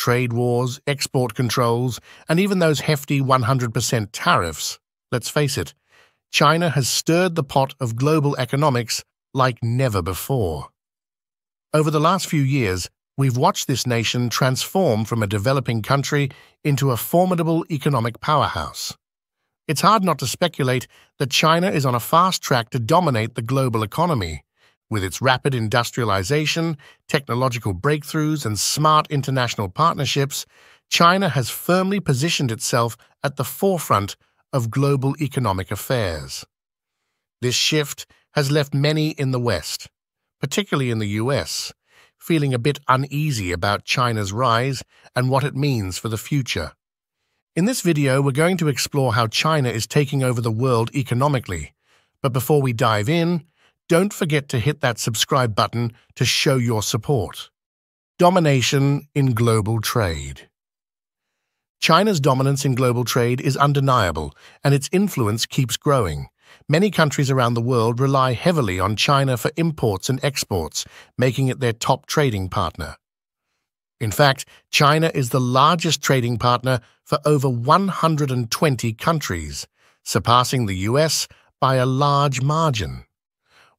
trade wars, export controls, and even those hefty 100% tariffs, let's face it, China has stirred the pot of global economics like never before. Over the last few years, we've watched this nation transform from a developing country into a formidable economic powerhouse. It's hard not to speculate that China is on a fast track to dominate the global economy. With its rapid industrialization, technological breakthroughs, and smart international partnerships, China has firmly positioned itself at the forefront of global economic affairs. This shift has left many in the West, particularly in the US, feeling a bit uneasy about China's rise and what it means for the future. In this video, we're going to explore how China is taking over the world economically. But before we dive in, don't forget to hit that subscribe button to show your support. Domination in global trade. China's dominance in global trade is undeniable, and its influence keeps growing. Many countries around the world rely heavily on China for imports and exports, making it their top trading partner. In fact, China is the largest trading partner for over 120 countries, surpassing the US by a large margin.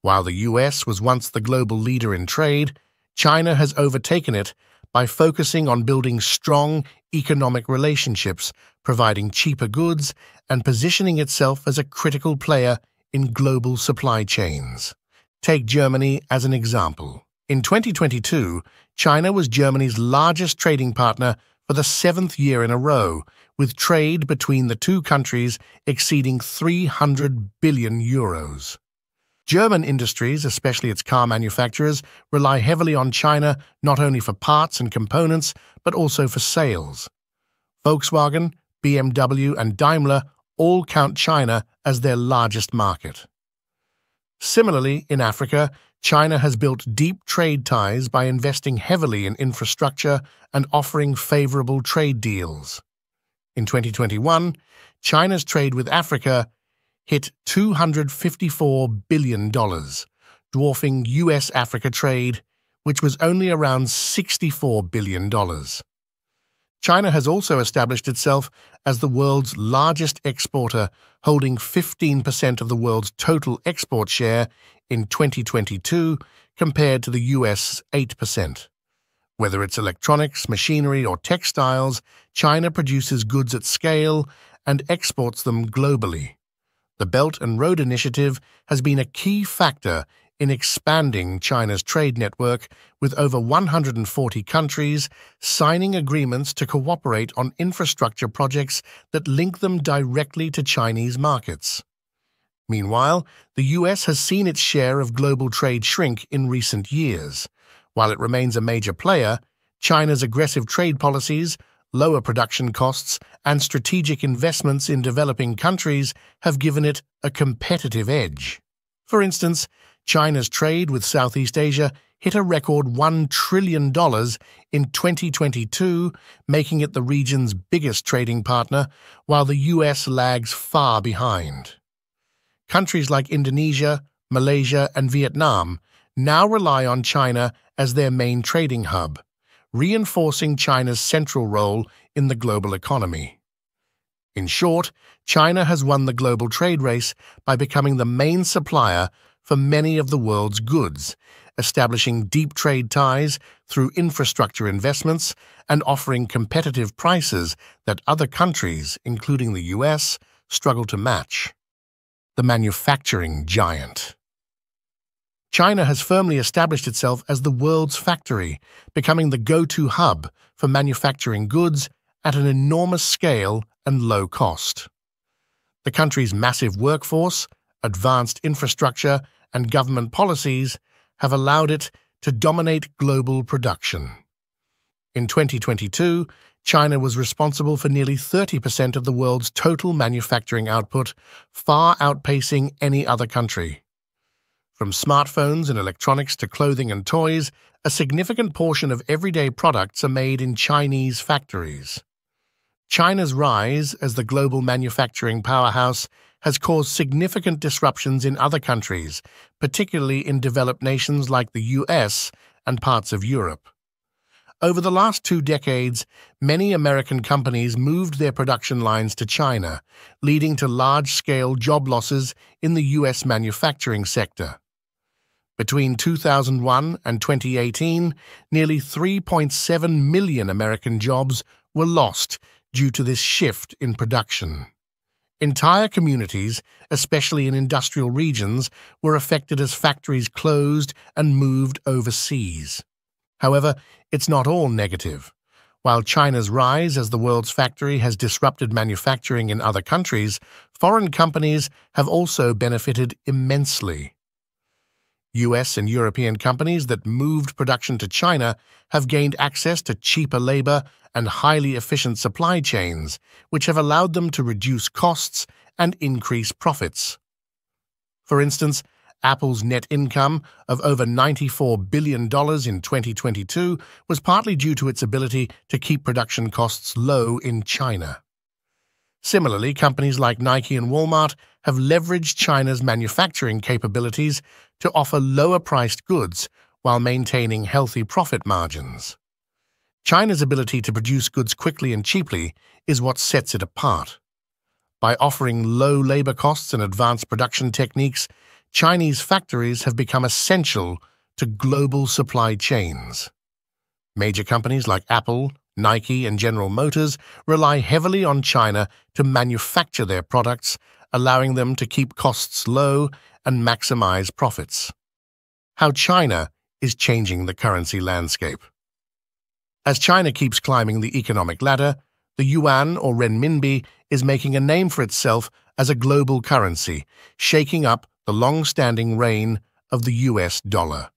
While the US was once the global leader in trade, China has overtaken it by focusing on building strong economic relationships, providing cheaper goods, and positioning itself as a critical player in global supply chains. Take Germany as an example. In 2022, China was Germany's largest trading partner for the 7th year in a row, with trade between the two countries exceeding 300 billion euros. German industries, especially its car manufacturers, rely heavily on China not only for parts and components, but also for sales. Volkswagen, BMW, and Daimler all count China as their largest market. Similarly, in Africa, China has built deep trade ties by investing heavily in infrastructure and offering favorable trade deals. In 2021, China's trade with Africa hit $254 billion, dwarfing US-Africa trade, which was only around $64 billion. China has also established itself as the world's largest exporter, holding 15% of the world's total export share in 2022 compared to the US 8%. Whether it's electronics, machinery, or textiles, China produces goods at scale and exports them globally. The Belt and Road Initiative has been a key factor in expanding China's trade network, with over 140 countries signing agreements to cooperate on infrastructure projects that link them directly to Chinese markets. Meanwhile, the US has seen its share of global trade shrink in recent years. While it remains a major player, China's aggressive trade policies, lower production costs, and strategic investments in developing countries have given it a competitive edge. For instance, China's trade with Southeast Asia hit a record $1 trillion in 2022, making it the region's biggest trading partner, while the US lags far behind. Countries like Indonesia, Malaysia, and Vietnam now rely on China as their main trading hub, reinforcing China's central role in the global economy. In short, China has won the global trade race by becoming the main supplier for many of the world's goods, establishing deep trade ties through infrastructure investments and offering competitive prices that other countries, including the US, struggle to match. The manufacturing giant. China has firmly established itself as the world's factory, becoming the go-to hub for manufacturing goods at an enormous scale and low cost. The country's massive workforce, advanced infrastructure, and government policies have allowed it to dominate global production. In 2022, China was responsible for nearly 30% of the world's total manufacturing output, far outpacing any other country. From smartphones and electronics to clothing and toys, a significant portion of everyday products are made in Chinese factories. China's rise as the global manufacturing powerhouse has caused significant disruptions in other countries, particularly in developed nations like the US and parts of Europe. Over the last 2 decades, many American companies moved their production lines to China, leading to large-scale job losses in the U.S. manufacturing sector. Between 2001 and 2018, nearly 3.7 million American jobs were lost due to this shift in production. Entire communities, especially in industrial regions, were affected as factories closed and moved overseas. However, it's not all negative. While China's rise as the world's factory has disrupted manufacturing in other countries, foreign companies have also benefited immensely. US and European companies that moved production to China have gained access to cheaper labor and highly efficient supply chains, which have allowed them to reduce costs and increase profits. For instance, Apple's net income of over $94 billion in 2022 was partly due to its ability to keep production costs low in China. Similarly, companies like Nike and Walmart have leveraged China's manufacturing capabilities to offer lower-priced goods while maintaining healthy profit margins. China's ability to produce goods quickly and cheaply is what sets it apart. By offering low labor costs and advanced production techniques, Chinese factories have become essential to global supply chains. Major companies like Apple, Nike, and General Motors rely heavily on China to manufacture their products, allowing them to keep costs low and maximize profits. How China is changing the currency landscape. As China keeps climbing the economic ladder, the yuan or renminbi is making a name for itself as a global currency, shaking up the long-standing reign of the US dollar.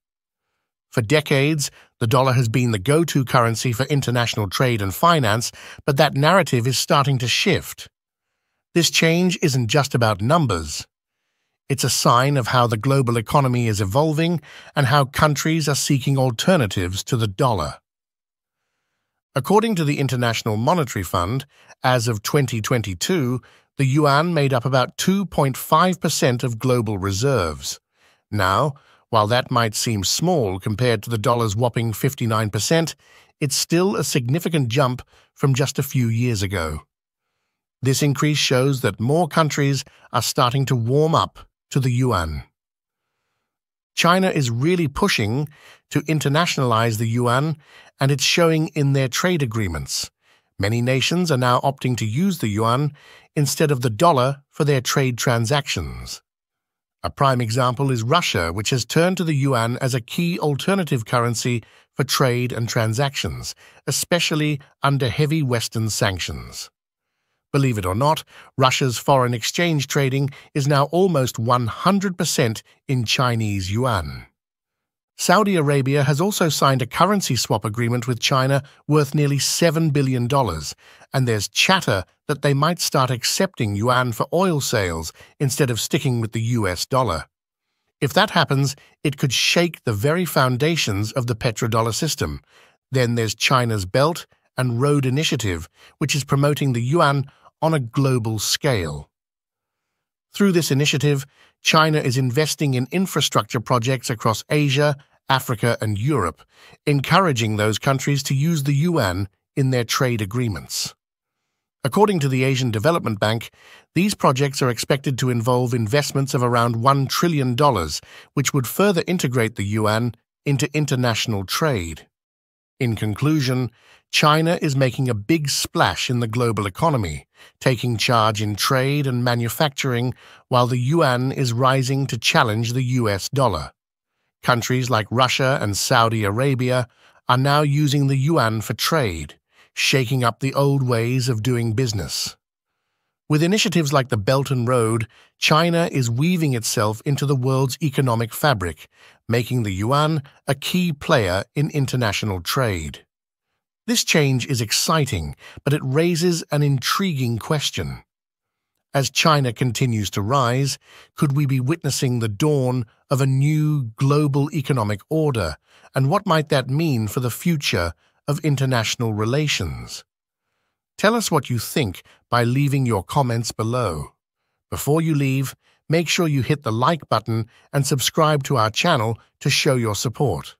For decades, the dollar has been the go-to currency for international trade and finance, but that narrative is starting to shift. This change isn't just about numbers. It's a sign of how the global economy is evolving and how countries are seeking alternatives to the dollar. According to the International Monetary Fund, as of 2022, the yuan made up about 2.5% of global reserves. Now, while that might seem small compared to the dollar's whopping 59%, it's still a significant jump from just a few years ago. This increase shows that more countries are starting to warm up to the yuan. China is really pushing to internationalize the yuan, and it's showing in their trade agreements. Many nations are now opting to use the yuan instead of the dollar for their trade transactions. A prime example is Russia, which has turned to the yuan as a key alternative currency for trade and transactions, especially under heavy Western sanctions. Believe it or not, Russia's foreign exchange trading is now almost 100% in Chinese yuan. Saudi Arabia has also signed a currency swap agreement with China worth nearly $7 billion, and there's chatter that they might start accepting yuan for oil sales instead of sticking with the US dollar. If that happens, it could shake the very foundations of the petrodollar system. Then there's China's Belt and Road Initiative, which is promoting the yuan on a global scale. Through this initiative, China is investing in infrastructure projects across Asia, Africa, and Europe, encouraging those countries to use the yuan in their trade agreements. According to the Asian Development Bank, these projects are expected to involve investments of around $1 trillion, which would further integrate the yuan into international trade. In conclusion, China is making a big splash in the global economy, taking charge in trade and manufacturing, while the yuan is rising to challenge the US dollar. Countries like Russia and Saudi Arabia are now using the yuan for trade, shaking up the old ways of doing business. With initiatives like the Belt and Road, China is weaving itself into the world's economic fabric, making the yuan a key player in international trade. This change is exciting, but it raises an intriguing question. As China continues to rise, could we be witnessing the dawn of a new global economic order, and what might that mean for the future of international relations? Tell us what you think by leaving your comments below. Before you leave, make sure you hit the like button and subscribe to our channel to show your support.